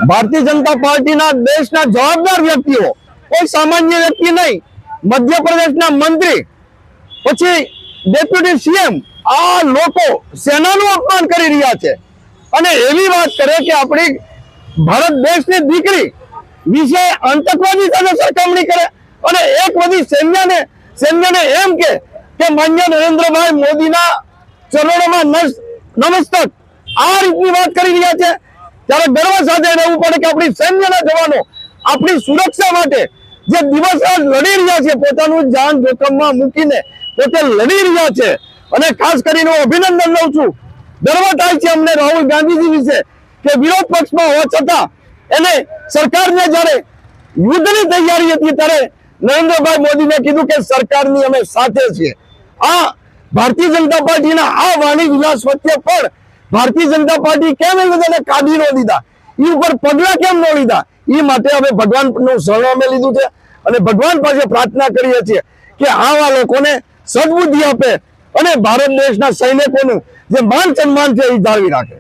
Bharatiya Janata party देश जवाबदार व्यक्तिओ कोई सामान्य व्यक्ति नहीं मध्य प्रदेश मंत्री पछी डेप्यूटी सीएम आ लोको सेनाનું અપમાન કરી રહ્યા છે અને એવી વાત કરે કે આપણી ભારત દેશની દીકરી વિશે આતંકવાદી સાથે સરખામણી કરે અને એક બધી સૈન્યને એમ કે માન્ય નરેન્દ્રભાઈ મોદીના ચરણોમાં નમસ્તક આ રીતની વાત કરી રહ્યા છે। ત્યારે ગર્વ સાથે રહેવું પડે કે આપણી સૈન્યના જવાનો આપણી સુરક્ષા માટે જે દિવસ રાત લડી રહ્યા છે, પોતાનું જાન જોખમમાં મૂકીને પોતે લડી રહ્યા છે અને ખાસ કરીને હું અભિનંદન લઉં છું। ગર્વ થાય છે અમને રાહુલ ગાંધીજી વિશે કે વિરોધ પક્ષમાં હોવા છતાં એને સરકારને જ્યારે યુદ્ધની તૈયારી હતી ત્યારે નરેન્દ્રભાઈ મોદીને કીધું કે સરકારની અમે સાથે છીએ। આ ભારતીય જનતા પાર્ટીના આ વાણી વિલાસ વચ્ચે પણ भारतीय जनता पार्टी केम काढी न दीधा पर पगला केम न लीधा ई माटे हवे भगवान नु शरण अमे लीधुं छे अने भगवान पासे प्रार्थना करीए छीए के आवा लोकोने सद्बुद्धि आपे अने भारत देशना सैनिकोनुं जे मान सन्मान छे ई जाळवी राखे।